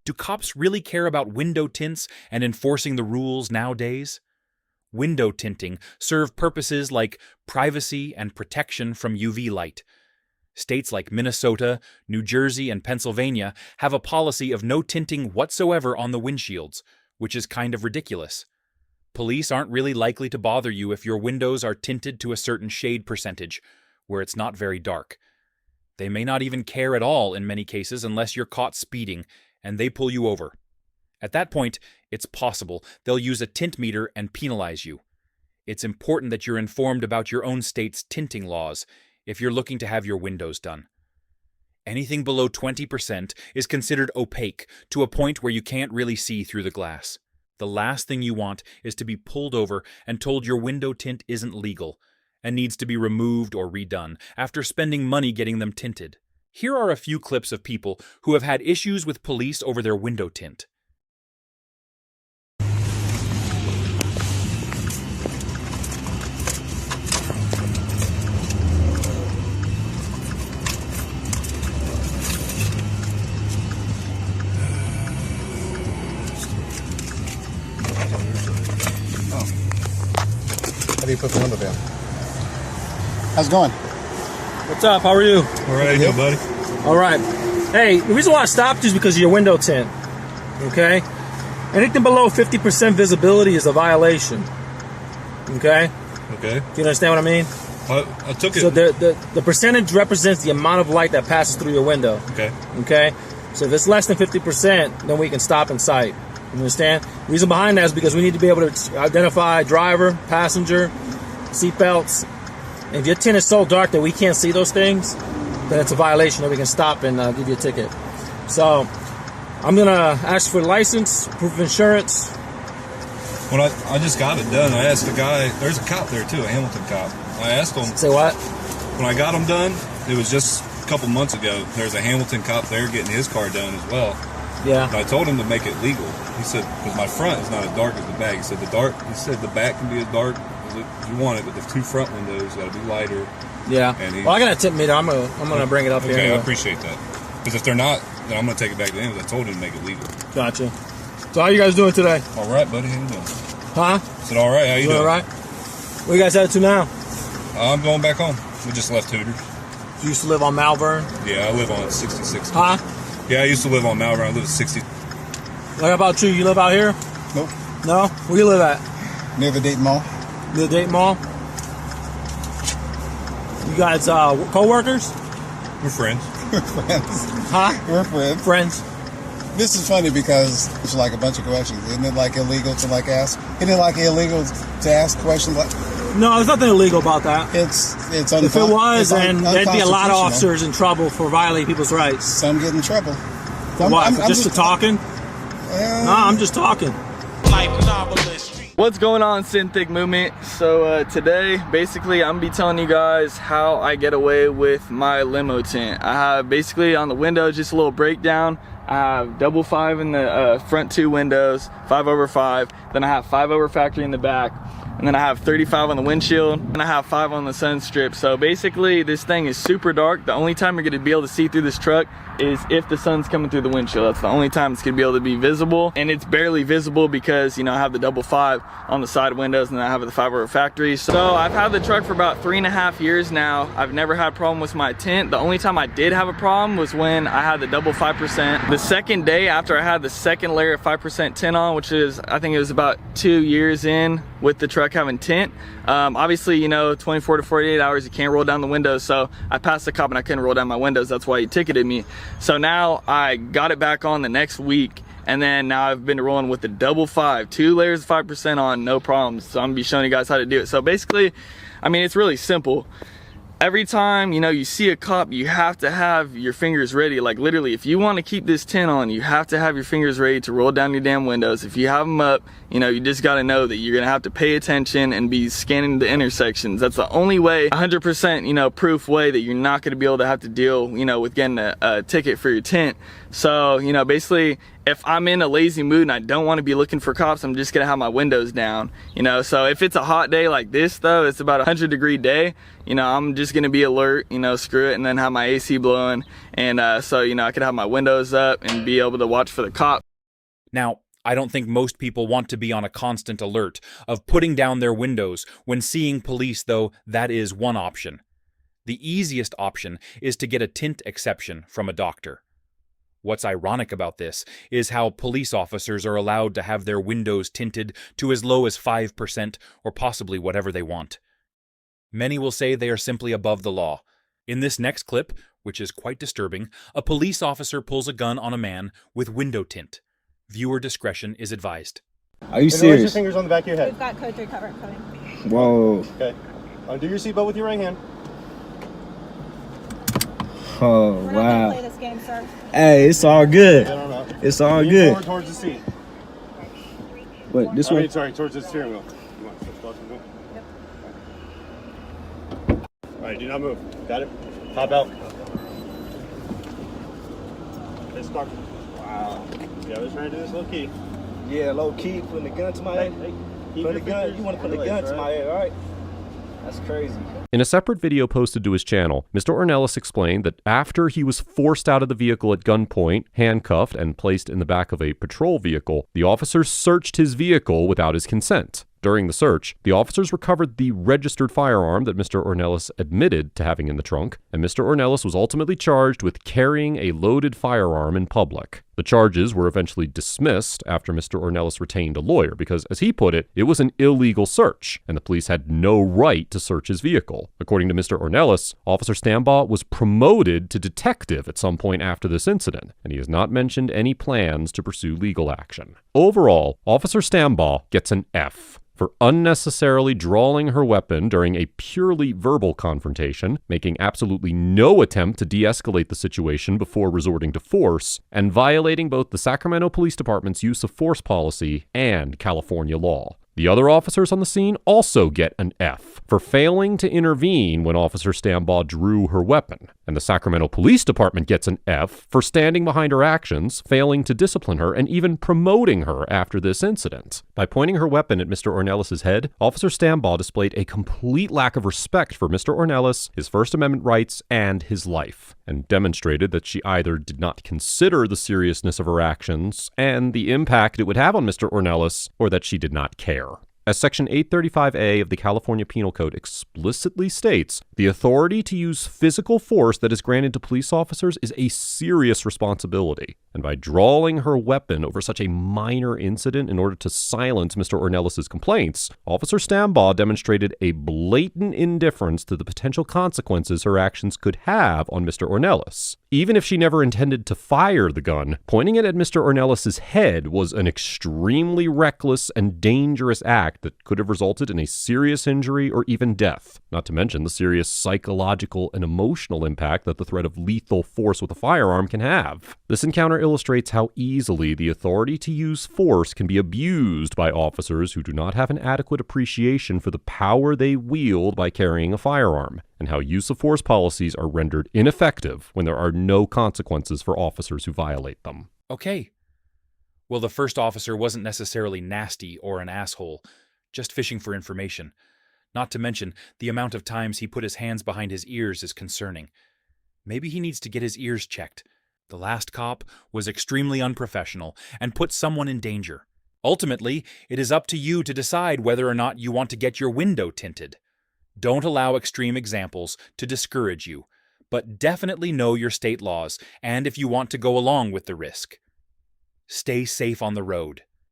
Do cops really care about window tints and enforcing the rules nowadays? Window tinting serve purposes like privacy and protection from UV light. States like Minnesota, New Jersey, and Pennsylvania have a policy of no tinting whatsoever on the windshields, which is kind of ridiculous. Police aren't really likely to bother you if your windows are tinted to a certain shade percentage, where it's not very dark. They may not even care at all in many cases unless you're caught speeding and they pull you over. At that point, it's possible they'll use a tint meter and penalize you. It's important that you're informed about your own state's tinting laws if you're looking to have your windows done. Anything below 20% is considered opaque to a point where you can't really see through the glass. The last thing you want is to be pulled over and told your window tint isn't legal and needs to be removed or redone after spending money getting them tinted. Here are a few clips of people who have had issues with police over their window tint. How do you put the window down? How's it going? What's up? How are you? All right, you buddy. All right. Hey, the reason why I stopped you is because of your window tint. Okay? Anything below 50% visibility is a violation. Okay? Okay. Do you understand what I mean? I took it. So the percentage represents the amount of light that passes through your window. Okay. Okay? So if it's less than 50%, then we can stop in sight. You understand? The reason behind that is because we need to be able to identify driver, passenger, seatbelts. If your tint is so dark that we can't see those things, then it's a violation and we can stop and give you a ticket. So I'm going to ask for license, proof of insurance. When I just got it done, I asked the guy, there's a cop there too, a Hamilton cop. I asked him. Say what? When I got him done, it was just a couple months ago, there's a Hamilton cop there getting his car done as well. Yeah. And I told him to make it legal. He said, because my front is not as dark as the back. He said the back can be as dark as you want it, but the two front windows got to be lighter. Yeah. Well, I got a tint meter. I'm gonna bring it up here. Okay, anyway. I appreciate that. Because if they're not, then I'm gonna take it back to him. Because I told him to make it legal. Gotcha. So how you guys doing today? All right, buddy. How you doing? Huh? I said, all right. How you doing? All right. Where you guys headed to now? I'm going back home. We just left Hooters. You used to live on Malvern? Yeah, I live on 66. Huh? Yeah, I used to live on Malvern. I live at 60. What about you? You live out here? Nope. No? Where you live at? Near the Dayton Mall. Near the Dayton Mall? You guys co-workers? We're friends. We're friends. Huh? We're friends. Friends? This is funny because it's like a bunch of questions. Isn't it like illegal to like ask? Isn't it like illegal to ask questions like? No, there's nothing illegal about that. It's If it was, then there'd be a lot of officers in trouble for violating people's rights. Some get in trouble. What? For just talking? No, I'm just talking. What's going on, Synthetic Movement? So today, basically, I'm gonna be telling you guys how I get away with my limo tint. I have basically on the window just a little breakdown. I have double 5 in the front 2 windows, 5/5. Then I have 5/0 factory in the back. And then I have 35 on the windshield, and I have 5 on the sun strip. So basically, this thing is super dark. The only time you're gonna be able to see through this truck is if the sun's coming through the windshield. That's the only time it's gonna be able to be visible. And it's barely visible because, you know, I have the double 5 on the side windows, and then I have the 5/0 factory. So I've had the truck for about 3.5 years now. I've never had a problem with my tint. The only time I did have a problem was when I had the double 5%. The second day after I had the second layer of 5% tint on, which is, I think it was about 2 years in with the truck having tint. Obviously, you know, 24 to 48 hours, you can't roll down the windows. So I passed the cop and I couldn't roll down my windows. That's why he ticketed me. So now I got it back on the next week. And then now I've been rolling with the double 5, 2 layers of 5% on, no problems. So I'm gonna be showing you guys how to do it. So basically, I mean, it's really simple. Every time, you know, you see a cop, you have to have your fingers ready. Like literally, if you want to keep this tint on, you have to have your fingers ready to roll down your damn windows. If you have them up, you know, you just got to know that you're going to have to pay attention and be scanning the intersections. That's the only way, 100%, you know, proof way that you're not going to be able to have to deal, you know, with getting a ticket for your tint. So, you know, basically, if I'm in a lazy mood and I don't want to be looking for cops, I'm just gonna have my windows down, you know. So if it's a hot day like this though, it's about a 100-degree day, you know, I'm just gonna be alert, you know, screw it, and then have my AC blowing, and so, you know, I could have my windows up and be able to watch for the cop. Now, I don't think most people want to be on a constant alert of putting down their windows when seeing police, though that is one option. The easiest option is to get a tint exception from a doctor. What's ironic about this is how police officers are allowed to have their windows tinted to as low as 5% or possibly whatever they want. Many will say they are simply above the law. In this next clip, which is quite disturbing, a police officer pulls a gun on a man with window tint. Viewer discretion is advised. Are you Raise your serious? fingers on the back of your head. We've got code 3 cover coming. Whoa. Okay. Undo your seatbelt with your right hand. Oh, We're not wow. gonna play this game, sir. Hey, it's all good. Get on up. It's all Lean good. forward towards the seat. But this I way. mean, sorry, towards the steering wheel. You want to switch closer to it? All right, do not move. Got it? Top out. This car. Wow. Yeah, I was trying to do this low key. Yeah, low key, putting the gun to my Hey, head. hey. Keep Put your the gun. fingers You want to put in the your gun legs, to all my right? head, all right? That's crazy. In a separate video posted to his channel, Mr. Ornelas explained that after he was forced out of the vehicle at gunpoint, handcuffed, and placed in the back of a patrol vehicle, the officers searched his vehicle without his consent. During the search, the officers recovered the registered firearm that Mr. Ornelas admitted to having in the trunk, and Mr. Ornelas was ultimately charged with carrying a loaded firearm in public. The charges were eventually dismissed after Mr. Ornelas retained a lawyer because, as he put it was an illegal search, and the police had no right to search his vehicle. According to Mr. Ornelas, Officer Stambaugh was promoted to detective at some point after this incident, and he has not mentioned any plans to pursue legal action. Overall, Officer Stambaugh gets an F for unnecessarily drawing her weapon during a purely verbal confrontation, making absolutely no attempt to de-escalate the situation before resorting to force, and violating both the Sacramento Police Department's use of force policy and California law. The other officers on the scene also get an F for failing to intervene when Officer Stambaugh drew her weapon, and the Sacramento Police Department gets an F for standing behind her actions, failing to discipline her, and even promoting her after this incident. By pointing her weapon at Mr. Ornelas' head, Officer Stambaugh displayed a complete lack of respect for Mr. Ornelas, his First Amendment rights, and his life, and demonstrated that she either did not consider the seriousness of her actions and the impact it would have on Mr. Ornelas, or that she did not care. As Section 835A of the California Penal Code explicitly states, the authority to use physical force that is granted to police officers is a serious responsibility. And by drawing her weapon over such a minor incident in order to silence Mr. Ornelas' complaints, Officer Stambaugh demonstrated a blatant indifference to the potential consequences her actions could have on Mr. Ornelas. Even if she never intended to fire the gun, pointing it at Mr. Ornelas' head was an extremely reckless and dangerous act that could have resulted in a serious injury or even death, not to mention the serious psychological and emotional impact that the threat of lethal force with a firearm can have. This encounter illustrates how easily the authority to use force can be abused by officers who do not have an adequate appreciation for the power they wield by carrying a firearm, and how use of force policies are rendered ineffective when there are no consequences for officers who violate them. Okay. Well, the first officer wasn't necessarily nasty or an asshole, just fishing for information. Not to mention, the amount of times he put his hands behind his ears is concerning. Maybe he needs to get his ears checked. The last cop was extremely unprofessional and put someone in danger. Ultimately, it is up to you to decide whether or not you want to get your window tinted. Don't allow extreme examples to discourage you, but definitely know your state laws and if you want to go along with the risk. Stay safe on the road.